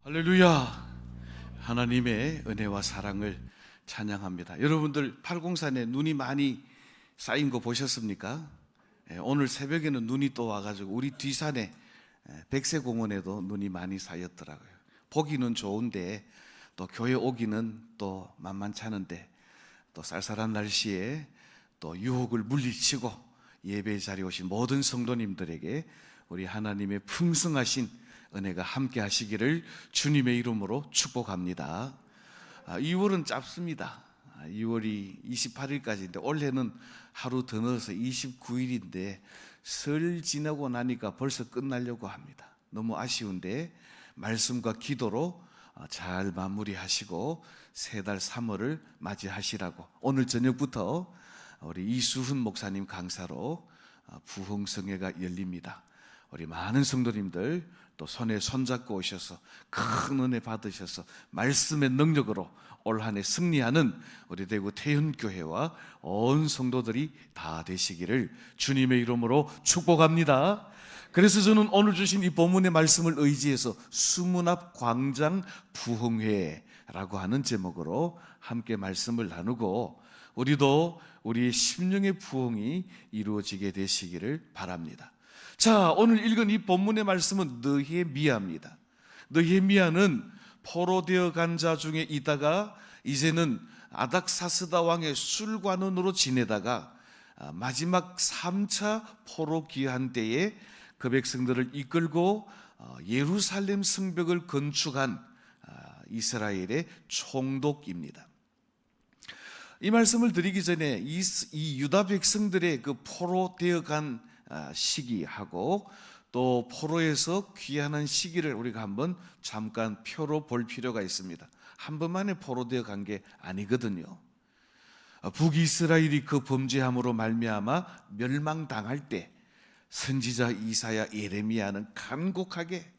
할렐루야. 하나님의 은혜와 사랑을 찬양합니다. 여러분들 팔공산에 눈이 많이 쌓인 거 보셨습니까? 오늘 새벽에는 눈이 또 와가지고 우리 뒷산에 백세공원에도 눈이 많이 쌓였더라고요. 보기는 좋은데 또 교회 오기는 또 만만찮은데 또 쌀쌀한 날씨에 또 유혹을 물리치고 예배 자리에 오신 모든 성도님들에게 우리 하나님의 풍성하신 은혜가 함께 하시기를 주님의 이름으로 축복합니다. 2월은 짧습니다. 2월이 28일까지인데 올해는 하루 더 넣어서 29일인데 설 지나고 나니까 벌써 끝나려고 합니다. 너무 아쉬운데 말씀과 기도로 잘 마무리하시고 세 달 3월을 맞이하시라고 오늘 저녁부터 우리 이수훈 목사님 강사로 부흥성회가 열립니다. 우리 많은 성도님들 또 손에 손잡고 오셔서 큰 은혜 받으셔서 말씀의 능력으로 올 한 해 승리하는 우리 대구 태윤교회와 온 성도들이 다 되시기를 주님의 이름으로 축복합니다. 그래서 저는 오늘 주신 이 본문의 말씀을 의지해서 수문 앞 광장 부흥회라고 하는 제목으로 함께 말씀을 나누고 우리도 우리의 심령의 부흥이 이루어지게 되시기를 바랍니다. 자, 오늘 읽은 이 본문의 말씀은 느헤미야입니다. 느헤미야는 포로되어 간 자 중에 있다가 이제는 아닥사스다 왕의 술관원으로 지내다가 마지막 3차 포로 귀환 때에 그 백성들을 이끌고 예루살렘 성벽을 건축한 이스라엘의 총독입니다. 이 말씀을 드리기 전에 이 유다 백성들의 그 포로되어 간 시기하고 또 포로에서 귀환한 시기를 우리가 한번 잠깐 표로 볼 필요가 있습니다. 한 번만에 포로되어 간 게 아니거든요. 북이스라엘이 그 범죄함으로 말미암아 멸망당할 때 선지자 이사야 예레미야는 간곡하게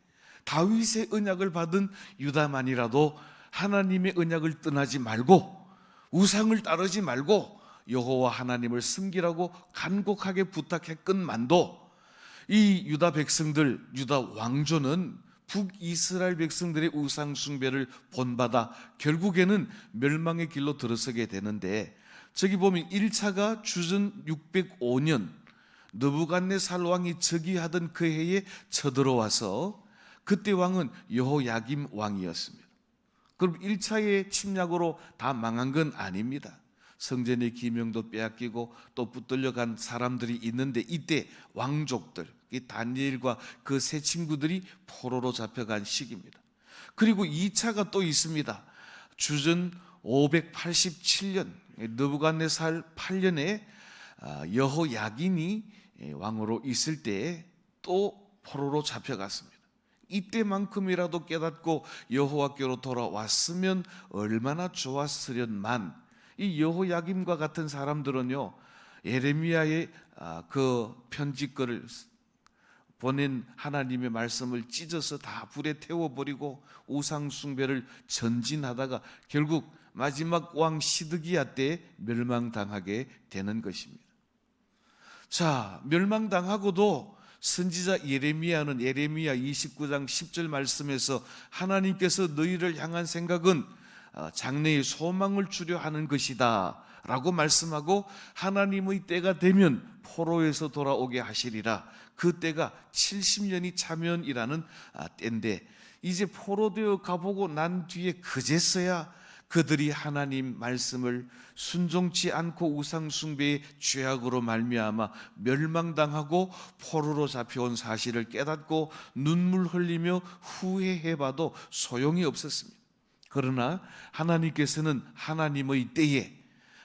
다윗의 언약을 받은 유다만이라도 하나님의 언약을 떠나지 말고 우상을 따르지 말고 여호와 하나님을 섬기라고 간곡하게 부탁했건만도 이 유다 백성들, 유다 왕조는 북이스라엘 백성들의 우상 숭배를 본받아 결국에는 멸망의 길로 들어서게 되는데, 저기 보면 1차가 주전 605년 느부갓네살 왕이 즉위하던 그 해에 쳐들어와서 그때 왕은 여호야김 왕이었습니다. 그럼 1차의 침략으로 다 망한 건 아닙니다. 성전의 기명도 빼앗기고 또 붙들려간 사람들이 있는데 이때 왕족들, 다니엘과 그 세 친구들이 포로로 잡혀간 시기입니다. 그리고 2차가 또 있습니다. 주전 587년 느부갓네살 8년에 여호야긴이 왕으로 있을 때 또 포로로 잡혀갔습니다. 이때만큼이라도 깨닫고 여호와께로 돌아왔으면 얼마나 좋았으련만 이 여호야김과 같은 사람들은요, 예레미야의 그 편지글을 보낸 하나님의 말씀을 찢어서 다 불에 태워버리고 우상 숭배를 전진하다가 결국 마지막 왕 시드기야 때 멸망당하게 되는 것입니다. 자, 멸망당하고도 선지자 예레미야는 예레미야 29장 10절 말씀에서 하나님께서 너희를 향한 생각은 장래의 소망을 주려 하는 것이다 라고 말씀하고 하나님의 때가 되면 포로에서 돌아오게 하시리라. 그 때가 70년이 차면이라는 때인데 이제 포로되어 가보고 난 뒤에 그제서야 그들이 하나님 말씀을 순종치 않고 우상 숭배의 죄악으로 말미암아 멸망당하고 포로로 잡혀온 사실을 깨닫고 눈물 흘리며 후회해봐도 소용이 없었습니다. 그러나 하나님께서는 하나님의 때에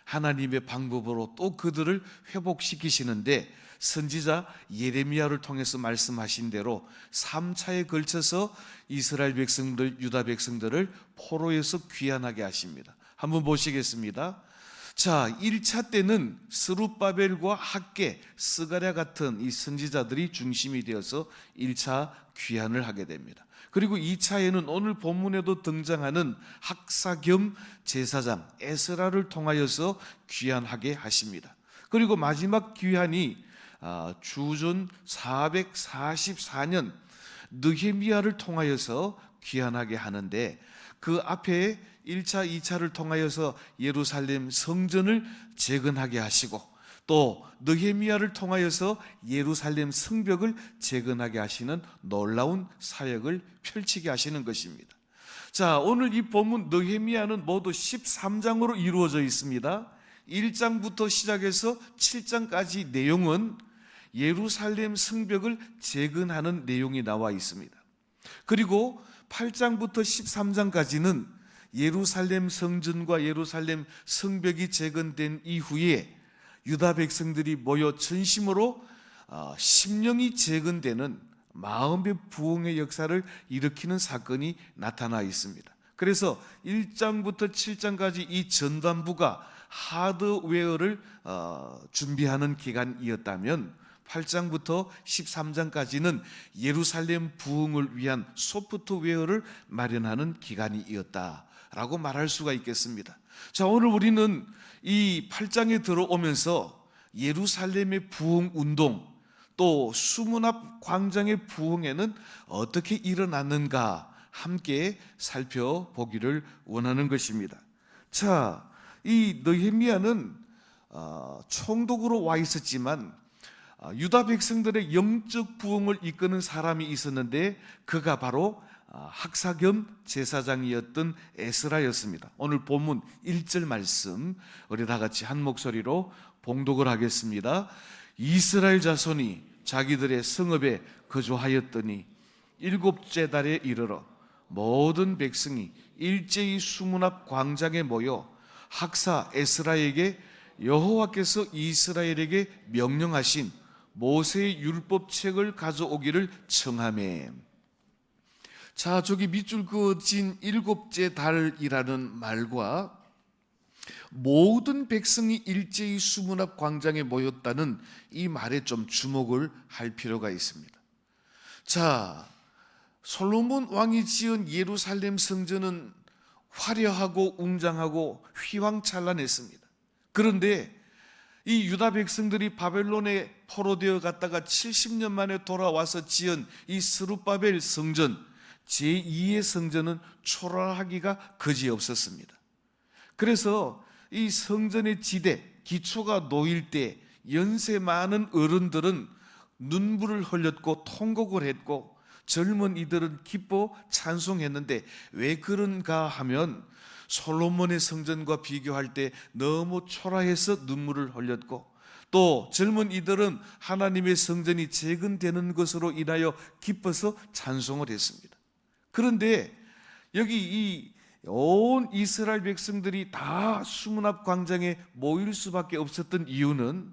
하나님의 방법으로 또 그들을 회복시키시는데 선지자 예레미야를 통해서 말씀하신 대로 3차에 걸쳐서 이스라엘 백성들, 유다 백성들을 포로에서 귀환하게 하십니다. 한번 보시겠습니다. 자, 1차 때는 스룹바벨과 학개, 스가랴 같은 이 선지자들이 중심이 되어서 1차 귀환을 하게 됩니다. 그리고 2차에는 오늘 본문에도 등장하는 학사 겸 제사장 에스라를 통하여서 귀환하게 하십니다. 그리고 마지막 귀환이 주전 444년 느헤미야를 통하여서 귀환하게 하는데, 그 앞에 1차, 2차를 통하여서 예루살렘 성전을 재건하게 하시고, 또 느헤미야를 통하여서 예루살렘 성벽을 재건하게 하시는 놀라운 사역을 펼치게 하시는 것입니다. 자, 오늘 이 본문 느헤미야는 모두 13장으로 이루어져 있습니다. 1장부터 시작해서 7장까지 내용은 예루살렘 성벽을 재건하는 내용이 나와 있습니다. 그리고 8장부터 13장까지는 예루살렘 성전과 예루살렘 성벽이 재건된 이후에 유다 백성들이 모여 전심으로 심령이 재건되는 마음의 부흥의 역사를 일으키는 사건이 나타나 있습니다. 그래서 1장부터 7장까지 이 전반부가 하드웨어를 준비하는 기간이었다면 8장부터 13장까지는 예루살렘 부흥을 위한 소프트웨어를 마련하는 기간이었다라고 말할 수가 있겠습니다. 자, 오늘 우리는 이 8장에 들어오면서 예루살렘의 부흥 운동, 또 수문 앞 광장의 부흥에는 어떻게 일어났는가 함께 살펴보기를 원하는 것입니다. 자, 이 느헤미야는 총독으로 와 있었지만 유다 백성들의 영적 부흥을 이끄는 사람이 있었는데, 그가 바로 학사 겸 제사장이었던 에스라였습니다. 오늘 본문 1절 말씀 우리 다 같이 한 목소리로 봉독을 하겠습니다. 이스라엘 자손이 자기들의 성읍에 거주하였더니 7째 달에 이르러 모든 백성이 일제히 수문 앞 광장에 모여 학사 에스라에게 여호와께서 이스라엘에게 명령하신 모세의 율법책을 가져오기를 청하매. 자, 저기 밑줄 그어진 7째 달이라는 말과 모든 백성이 일제히 수문 앞 광장에 모였다는 이 말에 좀 주목을 할 필요가 있습니다. 자, 솔로몬 왕이 지은 예루살렘 성전은 화려하고 웅장하고 휘황찬란했습니다. 그런데 이 유다 백성들이 바벨론에 포로되어 갔다가 70년 만에 돌아와서 지은 이 스룹바벨 성전, 제2의 성전은 초라하기가 그지없었습니다. 그래서 이 성전의 지대, 기초가 놓일 때 연세 많은 어른들은 눈물을 흘렸고 통곡을 했고, 젊은 이들은 기뻐 찬송했는데, 왜 그런가 하면 솔로몬의 성전과 비교할 때 너무 초라해서 눈물을 흘렸고, 또 젊은 이들은 하나님의 성전이 재건되는 것으로 인하여 기뻐서 찬송을 했습니다. 그런데 여기 이 온 이스라엘 백성들이 다 수문 앞 광장에 모일 수밖에 없었던 이유는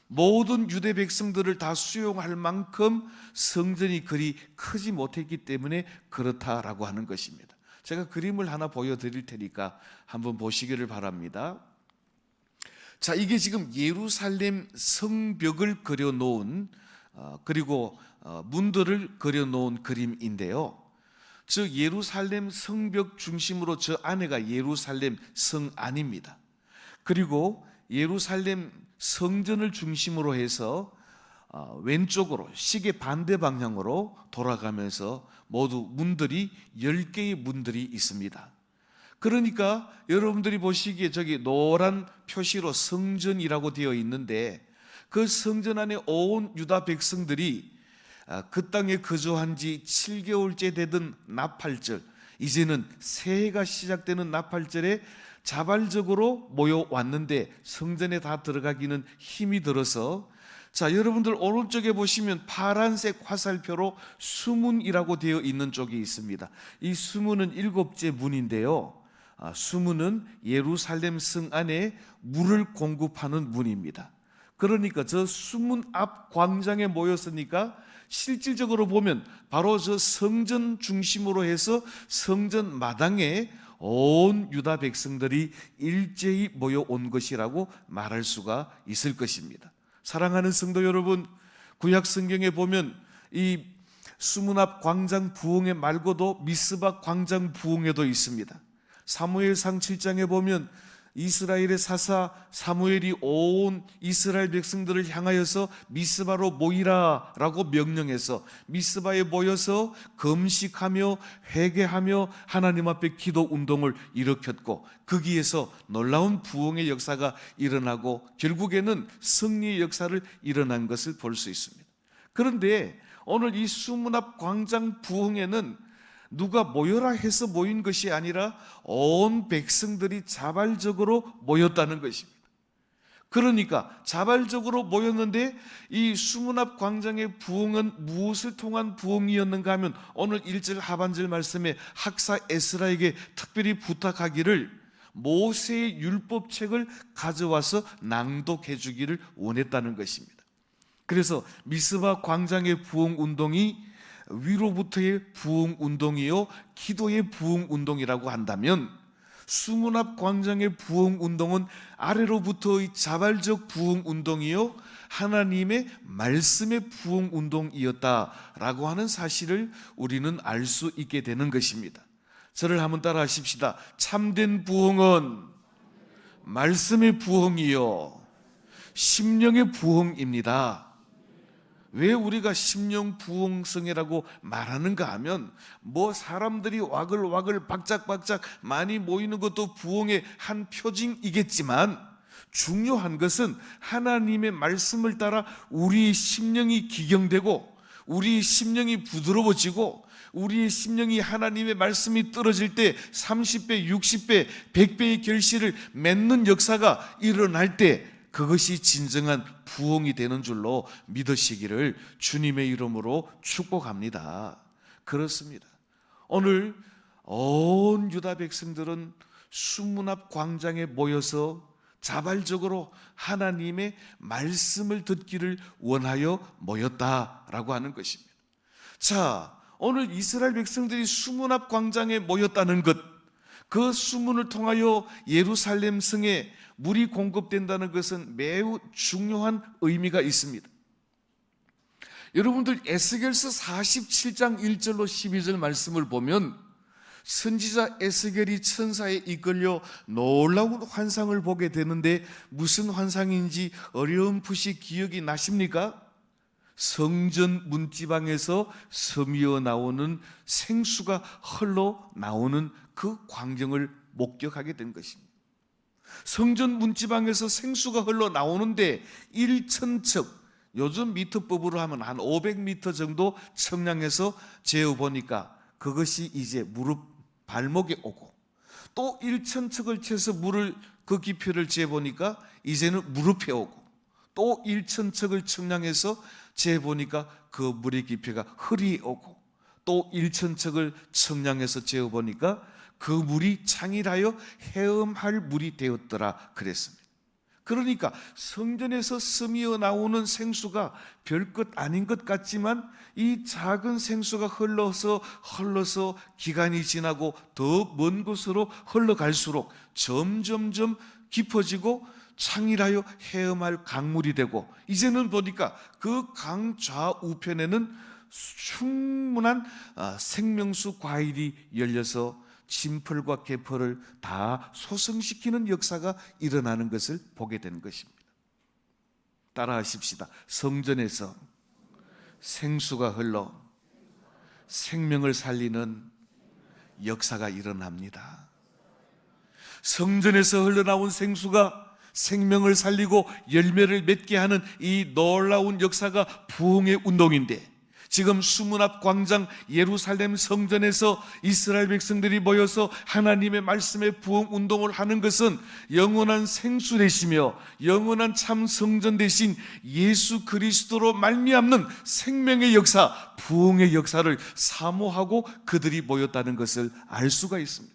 모든 유대 백성들을 다 수용할 만큼 성전이 그리 크지 못했기 때문에 그렇다라고 하는 것입니다. 제가 그림을 하나 보여드릴 테니까 한번 보시기를 바랍니다. 자, 이게 지금 예루살렘 성벽을 그려놓은 그리고 문들을 그려놓은 그림인데요. 즉 예루살렘 성벽 중심으로 저 안에가 예루살렘 성 안입니다. 그리고 예루살렘 성전을 중심으로 해서 왼쪽으로 시계 반대 방향으로 돌아가면서 모두 문들이 10개의 문들이 있습니다. 그러니까 여러분들이 보시기에 저기 노란 표시로 성전이라고 되어 있는데, 그 성전 안에 온 유다 백성들이 그 땅에 거주한 지 7개월째 되던 나팔절, 이제는 새해가 시작되는 나팔절에 자발적으로 모여왔는데 성전에 다 들어가기는 힘이 들어서, 자, 여러분들 오른쪽에 보시면 파란색 화살표로 수문이라고 되어 있는 쪽이 있습니다. 이 수문은 7째 문인데요, 수문은 예루살렘 성 안에 물을 공급하는 문입니다. 그러니까 저 수문 앞 광장에 모였으니까 실질적으로 보면 바로 저 성전 중심으로 해서 성전 마당에 온 유다 백성들이 일제히 모여온 것이라고 말할 수가 있을 것입니다. 사랑하는 성도 여러분, 구약 성경에 보면 이 수문 앞 광장 부흥회 말고도 미스바 광장 부흥회도 있습니다. 사무엘상 7장에 보면 이스라엘의 사사 사무엘이 온 이스라엘 백성들을 향하여서 미스바로 모이라 라고 명령해서 미스바에 모여서 금식하며 회개하며 하나님 앞에 기도 운동을 일으켰고, 거기에서 놀라운 부흥의 역사가 일어나고 결국에는 승리의 역사를 일어난 것을 볼 수 있습니다. 그런데 오늘 이 수문앞 광장 부흥에는 누가 모여라 해서 모인 것이 아니라 온 백성들이 자발적으로 모였다는 것입니다. 그러니까 자발적으로 모였는데 이 수문앞 광장의 부흥은 무엇을 통한 부흥이었는가 하면 오늘 1절 하반절 말씀에 학사 에스라에게 특별히 부탁하기를 모세의 율법책을 가져와서 낭독해 주기를 원했다는 것입니다. 그래서 미스바 광장의 부흥 운동이 위로부터의 부흥 운동이요 기도의 부흥 운동이라고 한다면, 수문앞 광장의 부흥 운동은 아래로부터의 자발적 부흥 운동이요 하나님의 말씀의 부흥 운동이었다라고 하는 사실을 우리는 알 수 있게 되는 것입니다. 저를 한번 따라 하십시다. 참된 부흥은 말씀의 부흥이요 심령의 부흥입니다. 왜 우리가 심령 부흥성회라고 말하는가 하면, 뭐 사람들이 와글와글 박짝박짝 많이 모이는 것도 부흥의 한 표징이겠지만, 중요한 것은 하나님의 말씀을 따라 우리의 심령이 기경되고 우리의 심령이 부드러워지고 우리의 심령이 하나님의 말씀이 떨어질 때 30배, 60배, 100배의 결실을 맺는 역사가 일어날 때 그것이 진정한 부흥이 되는 줄로 믿으시기를 주님의 이름으로 축복합니다. 그렇습니다. 오늘 온 유다 백성들은 수문앞 광장에 모여서 자발적으로 하나님의 말씀을 듣기를 원하여 모였다라고 하는 것입니다. 자, 오늘 이스라엘 백성들이 수문앞 광장에 모였다는 것, 그 수문을 통하여 예루살렘 성에 물이 공급된다는 것은 매우 중요한 의미가 있습니다. 여러분들 에스겔서 47장 1절로 12절 말씀을 보면 선지자 에스겔이 천사에 이끌려 놀라운 환상을 보게 되는데, 무슨 환상인지 어렴풋이 기억이 나십니까? 성전 문지방에서 스미어 나오는 생수가 흘러 나오는 그 광경을 목격하게 된 것입니다. 성전 문지방에서 생수가 흘러 나오는데 1,000척, 요즘 미터법으로 하면 한 500m 정도 청량해서 재어보니까 그것이 이제 무릎 발목에 오고, 또 1,000척을 채서 물을 그 깊이를 재보니까 이제는 무릎에 오고, 또 1,000척을 청량해서 재보니까 그 물의 깊이가 허리에 오고, 또 1,000척을 청량해서 재어보니까 그 물이 창일하여 헤엄할 물이 되었더라 그랬습니다. 그러니까 성전에서 스미어 나오는 생수가 별것 아닌 것 같지만, 이 작은 생수가 흘러서 기간이 지나고 더 먼 곳으로 흘러갈수록 점점점 깊어지고 창일하여 헤엄할 강물이 되고, 이제는 보니까 그 강 좌우편에는 충분한 생명수 과일이 열려서 진펄과 개펄을 다 소성시키는 역사가 일어나는 것을 보게 된 것입니다. 따라하십시다. 성전에서 생수가 흘러 생명을 살리는 역사가 일어납니다. 성전에서 흘러나온 생수가 생명을 살리고 열매를 맺게 하는 이 놀라운 역사가 부흥의 운동인데, 지금 수문앞 광장 예루살렘 성전에서 이스라엘 백성들이 모여서 하나님의 말씀의 부흥 운동을 하는 것은 영원한 생수 되시며 영원한 참 성전 되신 예수 그리스도로 말미암는 생명의 역사, 부흥의 역사를 사모하고 그들이 모였다는 것을 알 수가 있습니다.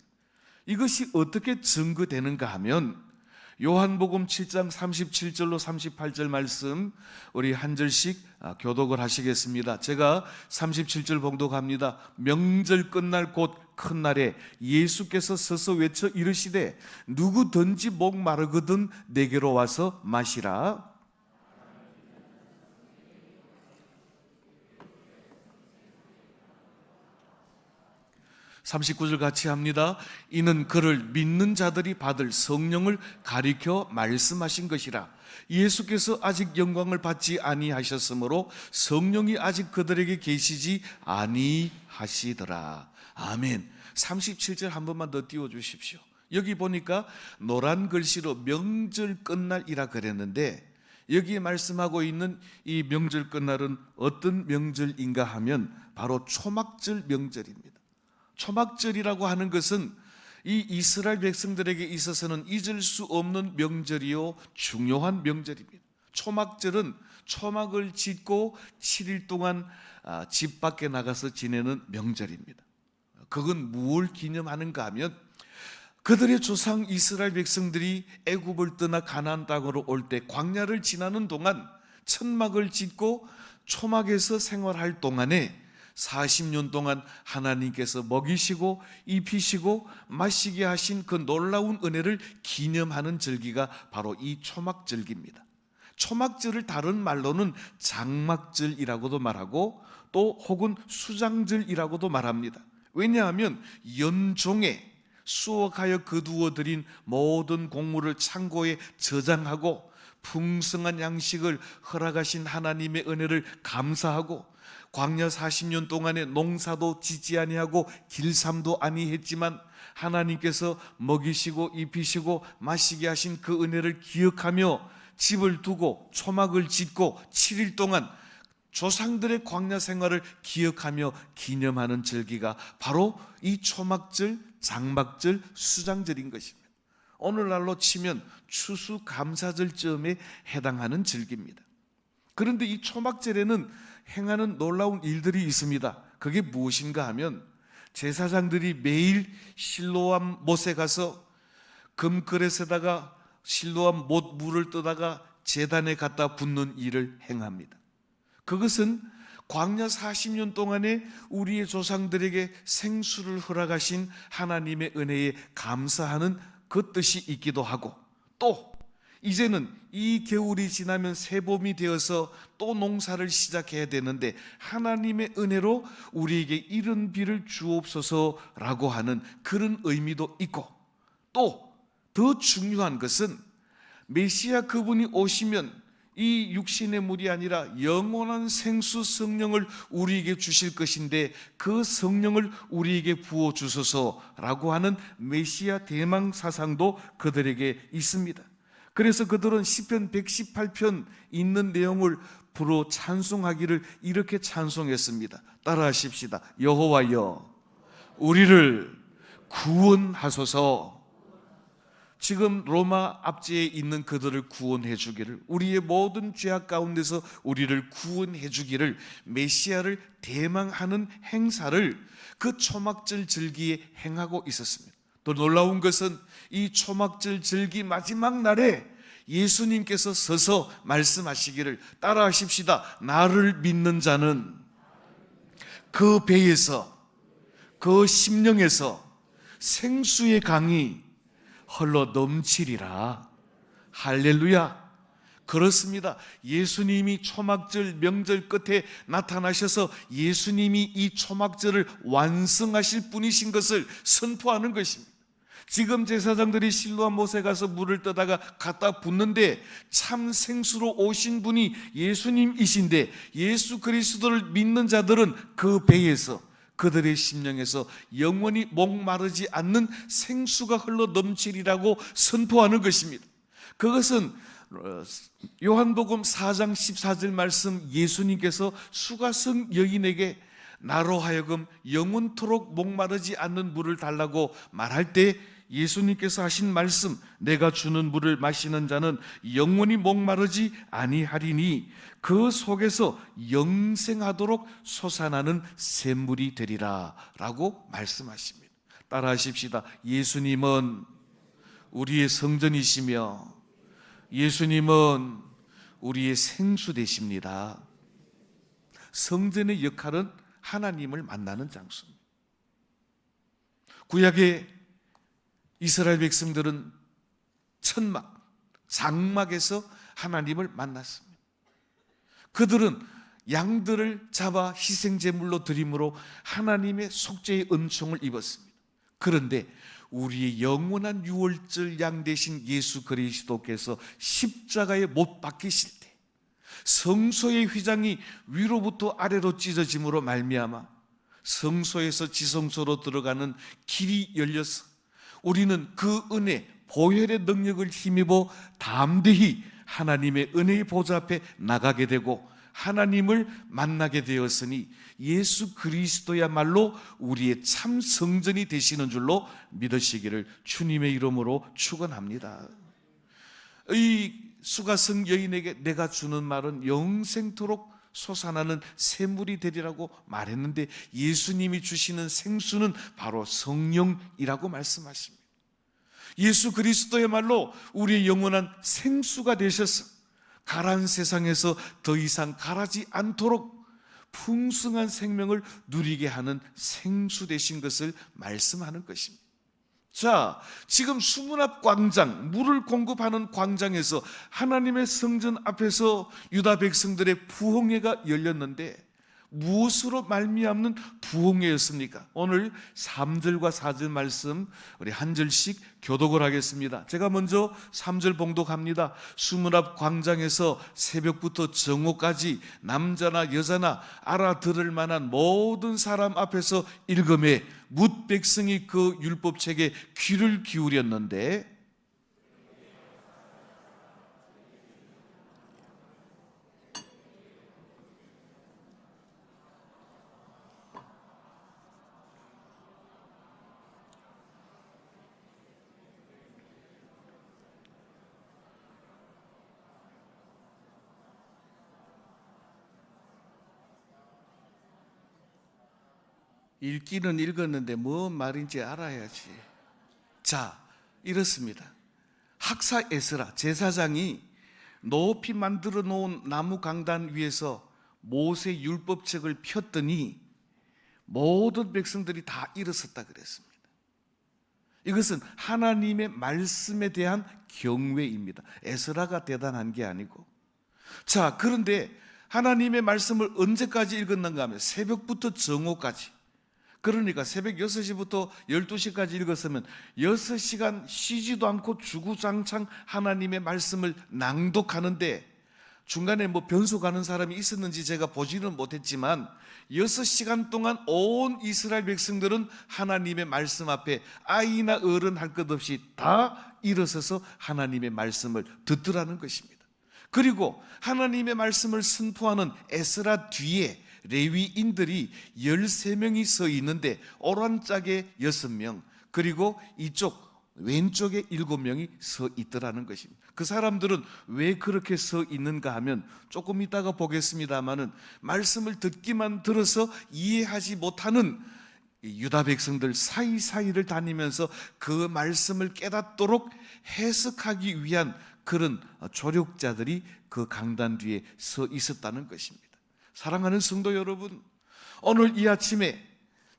이것이 어떻게 증거되는가 하면, 요한복음 7장 37절로 38절 말씀 우리 한 절씩 교독을 하시겠습니다. 제가 37절 봉독합니다. 명절 끝날 곧 큰 날에 예수께서 서서 외쳐 이르시되 누구든지 목 마르거든 내게로 와서 마시라. 39절 같이 합니다. 이는 그를 믿는 자들이 받을 성령을 가리켜 말씀하신 것이라. 예수께서 아직 영광을 받지 아니하셨으므로 성령이 아직 그들에게 계시지 아니하시더라. 아멘. 37절 한 번만 더 띄워주십시오. 여기 보니까 노란 글씨로 명절 끝날이라 그랬는데, 여기에 말씀하고 있는 이 명절 끝날은 어떤 명절인가 하면 바로 초막절 명절입니다. 초막절이라고 하는 것은 이 이스라엘 백성들에게 있어서는 잊을 수 없는 명절이요 중요한 명절입니다. 초막절은 초막을 짓고 7일 동안 집 밖에 나가서 지내는 명절입니다. 그건 무엇을 기념하는가 하면 그들의 조상 이스라엘 백성들이 애굽을 떠나 가나안 땅으로 올 때 광야를 지나는 동안 천막을 짓고 초막에서 생활할 동안에 40년 동안 하나님께서 먹이시고 입히시고 마시게 하신 그 놀라운 은혜를 기념하는 절기가 바로 이 초막절기입니다. 초막절을 다른 말로는 장막절이라고도 말하고 또 혹은 수장절이라고도 말합니다. 왜냐하면 연종에 수억하여 거두어 들인 모든 곡물을 창고에 저장하고 풍성한 양식을 허락하신 하나님의 은혜를 감사하고 광야 40년 동안에 농사도 짓지 아니하고 길삼도 아니했지만 하나님께서 먹이시고 입히시고 마시게 하신 그 은혜를 기억하며 집을 두고 초막을 짓고 7일 동안 조상들의 광야 생활을 기억하며 기념하는 절기가 바로 이 초막절, 장막절, 수장절인 것입니다. 오늘날로 치면 추수감사절쯤에 해당하는 절기입니다. 그런데 이 초막절에는 행하는 놀라운 일들이 있습니다. 그게 무엇인가 하면 제사장들이 매일 실로암 못에 가서 금그릇에다가 실로암 못 물을 떠다가 제단에 갖다 붓는 일을 행합니다. 그것은 광야 40년 동안에 우리의 조상들에게 생수를 허락하신 하나님의 은혜에 감사하는 그 뜻이 있기도 하고, 또 이제는 이 겨울이 지나면 새봄이 되어서 또 농사를 시작해야 되는데 하나님의 은혜로 우리에게 이른 비를 주옵소서라고 하는 그런 의미도 있고, 또 더 중요한 것은 메시아 그분이 오시면 이 육신의 물이 아니라 영원한 생수 성령을 우리에게 주실 것인데 그 성령을 우리에게 부어 주소서라고 하는 메시아 대망 사상도 그들에게 있습니다. 그래서 그들은 시편 118편 있는 내용을 부러 찬송하기를 이렇게 찬송했습니다. 따라하십시다. 여호와여 우리를 구원하소서. 지금 로마 압제에 있는 그들을 구원해 주기를, 우리의 모든 죄악 가운데서 우리를 구원해 주기를 메시아를 대망하는 행사를 그 초막절 절기에 행하고 있었습니다. 또 놀라운 것은 이 초막절 절기 마지막 날에 예수님께서 서서 말씀하시기를, 따라하십시다. 나를 믿는 자는 그 배에서 그 심령에서 생수의 강이 흘러 넘치리라. 할렐루야. 그렇습니다. 예수님이 초막절 명절 끝에 나타나셔서 예수님이 이 초막절을 완성하실 분이신 것을 선포하는 것입니다. 지금 제사장들이 실로암 못에 가서 물을 떠다가 갖다 붓는데 참 생수로 오신 분이 예수님이신데 예수 그리스도를 믿는 자들은 그 배에서 그들의 심령에서 영원히 목마르지 않는 생수가 흘러 넘치리라고 선포하는 것입니다. 그것은 요한복음 4장 14절 말씀, 예수님께서 수가성 여인에게 나로 하여금 영원토록 목마르지 않는 물을 달라고 말할 때 예수님께서 하신 말씀, 내가 주는 물을 마시는 자는 영원히 목마르지 아니하리니 그 속에서 영생하도록 솟아나는 샘물이 되리라 라고 말씀하십니다. 따라하십시다. 예수님은 우리의 성전이시며 예수님은 우리의 생수 되십니다. 성전의 역할은 하나님을 만나는 장소입니다. 구약의 이스라엘 백성들은 천막, 장막에서 하나님을 만났습니다. 그들은 양들을 잡아 희생제물로 드림으로 하나님의 속죄의 은총을 입었습니다. 그런데 우리의 영원한 유월절 양 되신 예수 그리스도께서 십자가에 못 박히실 때 성소의 휘장이 위로부터 아래로 찢어짐으로 말미암아 성소에서 지성소로 들어가는 길이 열려서 우리는 그 은혜, 보혈의 능력을 힘입어 담대히 하나님의 은혜의 보좌 앞에 나가게 되고 하나님을 만나게 되었으니 예수 그리스도야말로 우리의 참 성전이 되시는 줄로 믿으시기를 주님의 이름으로 축원합니다. 이 수가성 여인에게 내가 주는 말은 영생토록 솟아나는 샘물이 되리라고 말했는데 예수님이 주시는 생수는 바로 성령이라고 말씀하십니다. 예수 그리스도야말로 우리의 영원한 생수가 되셔서 가라앉은 세상에서 더 이상 가라지 않도록 풍성한 생명을 누리게 하는 생수 되신 것을 말씀하는 것입니다. 자, 지금 수문 앞 광장, 물을 공급하는 광장에서 하나님의 성전 앞에서 유다 백성들의 부흥회가 열렸는데 무엇으로 말미암는 부흥회였습니까? 오늘 3절과 4절 말씀 우리 한 절씩 교독을 하겠습니다. 제가 먼저 3절 봉독합니다. 수문 앞 광장에서 새벽부터 정오까지 남자나 여자나 알아들을 만한 모든 사람 앞에서 읽음에 뭇 백성이 그 율법책에 귀를 기울였는데 읽기는 읽었는데 뭔 말인지 알아야지. 자, 이렇습니다. 학사 에스라 제사장이 높이 만들어 놓은 나무 강단 위에서 모세 율법책을 폈더니 모든 백성들이 다 일어섰다 그랬습니다. 이것은 하나님의 말씀에 대한 경외입니다. 에스라가 대단한 게 아니고. 자, 그런데 하나님의 말씀을 언제까지 읽었는가 하면 새벽부터 정오까지, 그러니까 새벽 6시부터 12시까지 읽었으면 6시간 쉬지도 않고 주구장창 하나님의 말씀을 낭독하는데 중간에 뭐 변소 가는 사람이 있었는지 제가 보지는 못했지만 6시간 동안 온 이스라엘 백성들은 하나님의 말씀 앞에 아이나 어른 할 것 없이 다 일어서서 하나님의 말씀을 듣더라는 것입니다. 그리고 하나님의 말씀을 선포하는 에스라 뒤에 레위인들이 13명이 서 있는데 오른쪽에 6명 그리고 이쪽 왼쪽에 7명이 서 있더라는 것입니다. 그 사람들은 왜 그렇게 서 있는가 하면 조금 이따가 보겠습니다마는 말씀을 듣기만 들어서 이해하지 못하는 유다 백성들 사이사이를 다니면서 그 말씀을 깨닫도록 해석하기 위한 그런 조력자들이 그 강단 뒤에 서 있었다는 것입니다. 사랑하는 성도 여러분, 오늘 이 아침에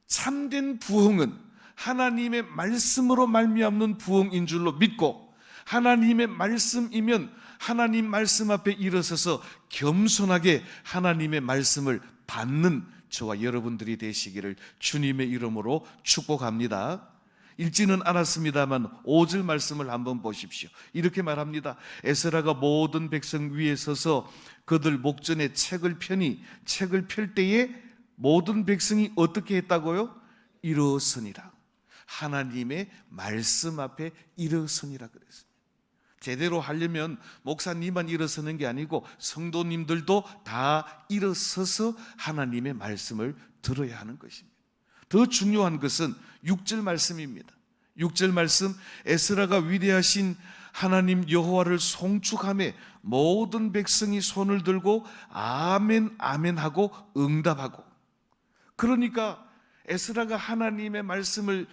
참된 부흥은 하나님의 말씀으로 말미암는 부흥인 줄로 믿고 하나님의 말씀이면 하나님 말씀 앞에 일어서서 겸손하게 하나님의 말씀을 받는 저와 여러분들이 되시기를 주님의 이름으로 축복합니다. 읽지는 않았습니다만 5절 말씀을 한번 보십시오. 이렇게 말합니다. 에스라가 모든 백성 위에 서서 그들 목전에 책을 펴니 책을 펼 때에 모든 백성이 어떻게 했다고요? 일어서니라. 하나님의 말씀 앞에 일어서니라 그랬습니다. 제대로 하려면 목사님만 일어서는 게 아니고 성도님들도 다 일어서서 하나님의 말씀을 들어야 하는 것입니다. 더 중요한 것은 6절 말씀입니다. 6절 말씀, 에스라가 위대하신 하나님 여호와를 송축하며 모든 백성이 손을 들고 아멘 아멘 하고 응답하고. 그러니까 에스라가 하나님의 말씀을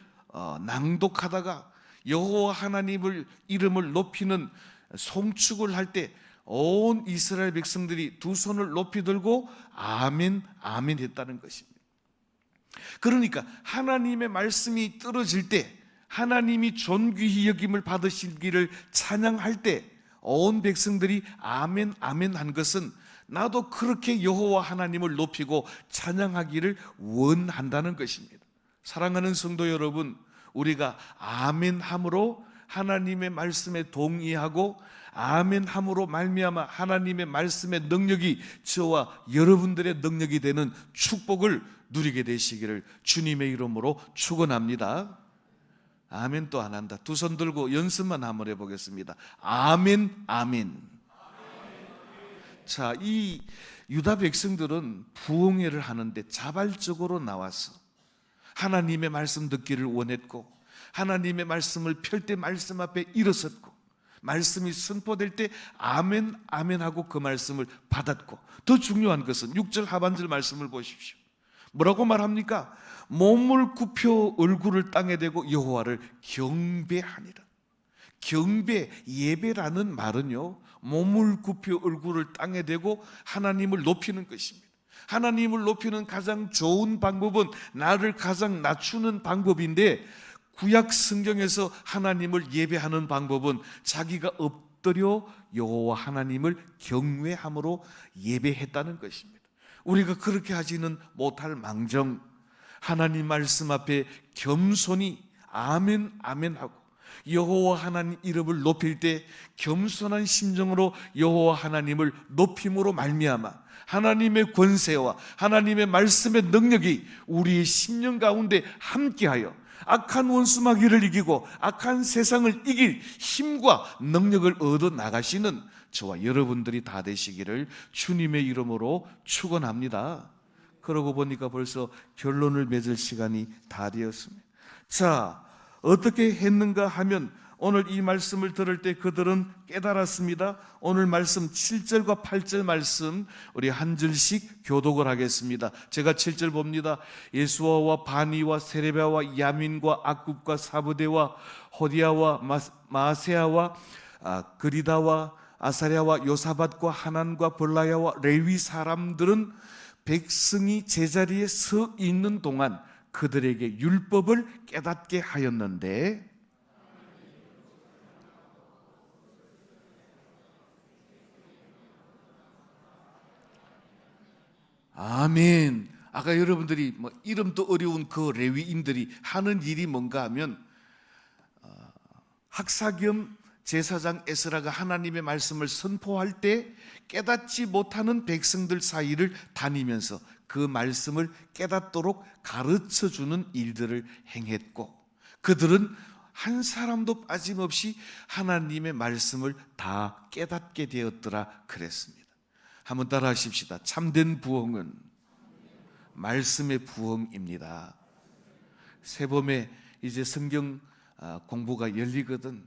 낭독하다가 여호와 하나님을 이름을 높이는 송축을 할 때 온 이스라엘 백성들이 두 손을 높이 들고 아멘 아멘 했다는 것입니다. 그러니까 하나님의 말씀이 떨어질 때 하나님이 존귀히 여김을 받으시기를 찬양할 때 온 백성들이 아멘 아멘 한 것은 나도 그렇게 여호와 하나님을 높이고 찬양하기를 원한다는 것입니다. 사랑하는 성도 여러분, 우리가 아멘함으로 하나님의 말씀에 동의하고 아멘함으로 말미암아 하나님의 말씀의 능력이 저와 여러분들의 능력이 되는 축복을 누리게 되시기를 주님의 이름으로 축원합니다. 아멘. 또 안 한다. 두 손 들고 연습만 한번 해보겠습니다. 아멘, 아멘. 자, 이 유다 백성들은 부흥회를 하는데 자발적으로 나와서 하나님의 말씀 듣기를 원했고, 하나님의 말씀을 펼 때 말씀 앞에 일어섰고, 말씀이 선포될 때 아멘, 아멘 하고 그 말씀을 받았고, 더 중요한 것은 6절 하반절 말씀을 보십시오. 뭐라고 말합니까? 몸을 굽혀 얼굴을 땅에 대고 여호와를 경배하니라. 경배, 예배라는 말은요, 몸을 굽혀 얼굴을 땅에 대고 하나님을 높이는 것입니다. 하나님을 높이는 가장 좋은 방법은 나를 가장 낮추는 방법인데, 구약 성경에서 하나님을 예배하는 방법은 자기가 엎드려 여호와 하나님을 경외함으로 예배했다는 것입니다. 우리가 그렇게 하지는 못할 망정 하나님 말씀 앞에 겸손히 아멘, 아멘 하고 여호와 하나님 이름을 높일 때 겸손한 심정으로 여호와 하나님을 높임으로 말미암아 하나님의 권세와 하나님의 말씀의 능력이 우리의 심령 가운데 함께하여 악한 원수마귀를 이기고 악한 세상을 이길 힘과 능력을 얻어 나가시는 저와 여러분들이 다 되시기를 주님의 이름으로 축원합니다. 그러고 보니까 벌써 결론을 맺을 시간이 다 되었습니다. 자, 어떻게 했는가 하면 오늘 이 말씀을 들을 때 그들은 깨달았습니다. 오늘 말씀 7절과 8절 말씀 우리 한 절씩 교독을 하겠습니다. 제가 7절 봅니다. 예수아와 바니와 세레비아와 야민과 악굽과 사부대와 호디아와 마세아와 그리다와 아사랴와 요사밧과 하난과 벌라야와 레위 사람들은 백성이 제자리에 서 있는 동안 그들에게 율법을 깨닫게 하였는데, 아멘. 아까 여러분들이 이름도 어려운 그 레위인들이 하는 일이 뭔가 하면 학사 겸 제사장 에스라가 하나님의 말씀을 선포할 때 깨닫지 못하는 백성들 사이를 다니면서 그 말씀을 깨닫도록 가르쳐주는 일들을 행했고, 그들은 한 사람도 빠짐없이 하나님의 말씀을 다 깨닫게 되었더라 그랬습니다. 한번 따라 하십시다. 참된 부흥은 말씀의 부흥입니다. 새봄에 이제 성경 공부가 열리거든.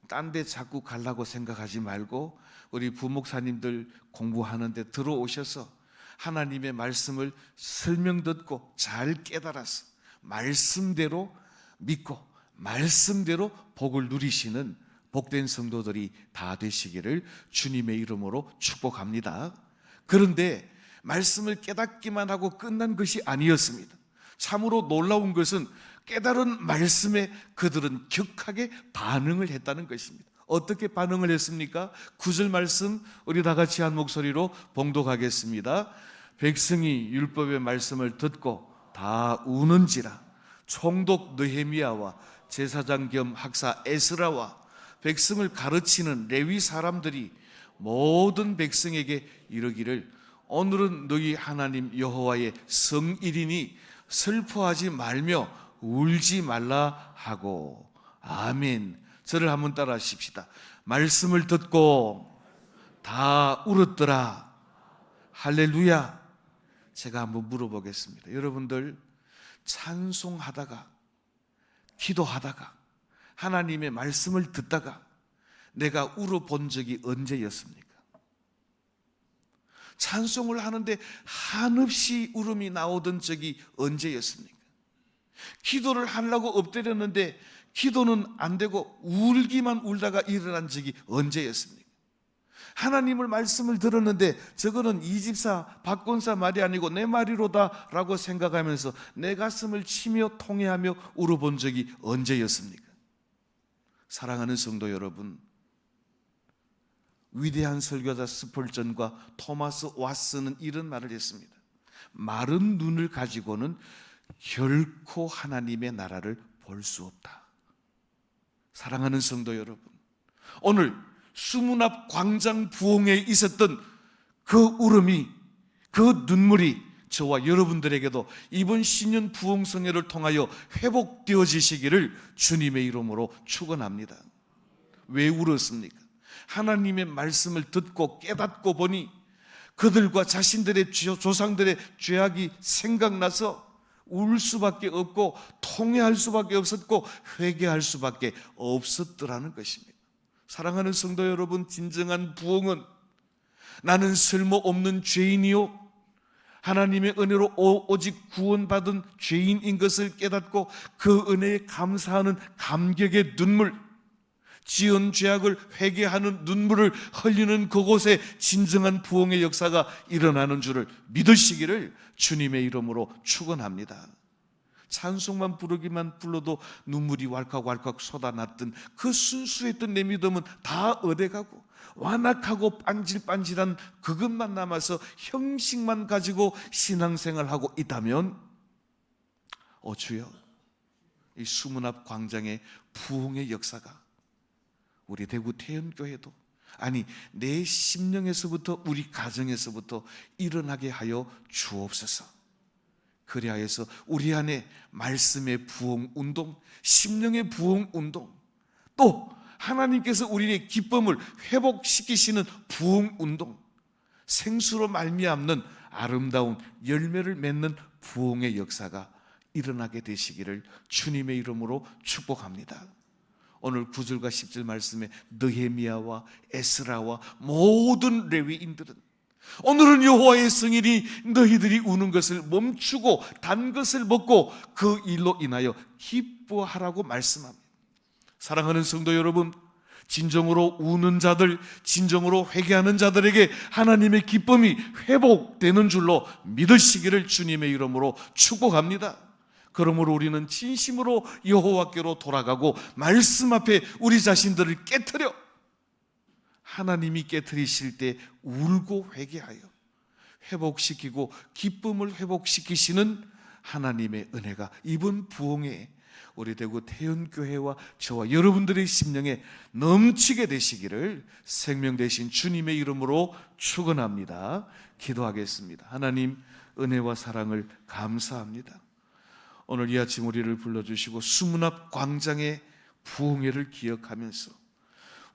딴 데 자꾸 가려고 생각하지 말고 우리 부목사님들 공부하는데 들어오셔서 하나님의 말씀을 설명 듣고 잘 깨달아서 말씀대로 믿고 말씀대로 복을 누리시는 복된 성도들이 다 되시기를 주님의 이름으로 축복합니다. 그런데 말씀을 깨닫기만 하고 끝난 것이 아니었습니다. 참으로 놀라운 것은 깨달은 말씀에 그들은 격하게 반응을 했다는 것입니다. 어떻게 반응을 했습니까? 9절 말씀 우리 다 같이 한 목소리로 봉독하겠습니다. 백성이 율법의 말씀을 듣고 다 우는지라. 총독 느헤미야와 제사장 겸 학사 에스라와 백성을 가르치는 레위 사람들이 모든 백성에게 이르기를, 오늘은 너희 하나님 여호와의 성일이니 슬퍼하지 말며 울지 말라 하고. 아멘. 저를 한번 따라 하십시다. 말씀을 듣고 다 울었더라. 할렐루야. 제가 한번 물어보겠습니다. 여러분들 찬송하다가 기도하다가 하나님의 말씀을 듣다가 내가 울어본 적이 언제였습니까? 찬송을 하는데 한없이 울음이 나오던 적이 언제였습니까? 기도를 하려고 엎드렸는데 기도는 안 되고 울기만 울다가 일어난 적이 언제였습니까? 하나님을 말씀을 들었는데 저거는 이 집사 박권사 말이 아니고 내 말이로다 라고 생각하면서 내 가슴을 치며 통회하며 울어본 적이 언제였습니까? 사랑하는 성도 여러분, 위대한 설교자 스펄전과 토마스 왓슨은 이런 말을 했습니다. 마른 눈을 가지고는 결코 하나님의 나라를 볼 수 없다. 사랑하는 성도 여러분, 오늘 수문 앞 광장 부흥에 있었던 그 울음이, 그 눈물이 저와 여러분들에게도 이번 신년 부흥성회를 통하여 회복되어지시기를 주님의 이름으로 축원합니다. 왜 울었습니까? 하나님의 말씀을 듣고 깨닫고 보니 그들과 자신들의 조상들의 죄악이 생각나서 울 수밖에 없고 통회할 수밖에 없었고 회개할 수밖에 없었더라는 것입니다. 사랑하는 성도 여러분, 진정한 부흥은 나는 쓸모없는 죄인이요 하나님의 은혜로 오직 구원받은 죄인인 것을 깨닫고 그 은혜에 감사하는 감격의 눈물, 지은 죄악을 회개하는 눈물을 흘리는 그곳에 진정한 부흥의 역사가 일어나는 줄을 믿으시기를 주님의 이름으로 축원합니다. 찬송만 부르기만 불러도 눈물이 왈칵왈칵 쏟아났던 그 순수했던 내 믿음은 다 어디가고 완악하고 빤질빤질한 그것만 남아서 형식만 가지고 신앙생활하고 있다면 주여, 이 수문 앞 광장의 부흥의 역사가 우리 대구 태연교회도, 아니 내 심령에서부터 우리 가정에서부터 일어나게 하여 주옵소서. 그리하여서 우리 안에 말씀의 부흥 운동, 심령의 부흥 운동, 또 하나님께서 우리의 기쁨을 회복시키시는 부흥 운동, 생수로 말미암는 아름다운 열매를 맺는 부흥의 역사가 일어나게 되시기를 주님의 이름으로 축복합니다. 오늘 9절과 10절 말씀에 느헤미야와 에스라와 모든 레위인들은 오늘은 여호와의 성일이 너희들이 우는 것을 멈추고 단 것을 먹고 그 일로 인하여 기뻐하라고 말씀합니다. 사랑하는 성도 여러분, 진정으로 우는 자들, 진정으로 회개하는 자들에게 하나님의 기쁨이 회복되는 줄로 믿으시기를 주님의 이름으로 축복합니다. 그러므로 우리는 진심으로 여호와께로 돌아가고 말씀 앞에 우리 자신들을 깨트려 하나님이 깨트리실 때 울고 회개하여 회복시키고 기쁨을 회복시키시는 하나님의 은혜가 이번 부흥에 우리 대구 태연교회와 저와 여러분들의 심령에 넘치게 되시기를 생명 되신 주님의 이름으로 축원합니다. 기도하겠습니다. 하나님, 은혜와 사랑을 감사합니다. 오늘 이 아침 우리를 불러주시고 수문 앞 광장의 부흥회를 기억하면서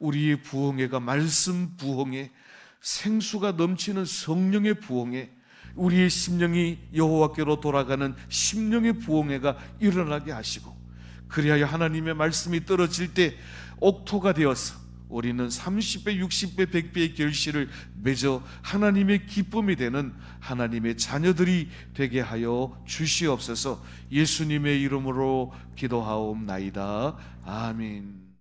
우리의 부흥회가 말씀 부흥회, 생수가 넘치는 성령의 부흥회, 우리의 심령이 여호와께로 돌아가는 심령의 부흥회가 일어나게 하시고, 그리하여 하나님의 말씀이 떨어질 때 옥토가 되어서 우리는 30배, 60배, 100배의 결실을 맺어 하나님의 기쁨이 되는 하나님의 자녀들이 되게 하여 주시옵소서. 예수님의 이름으로 기도하옵나이다. 아멘.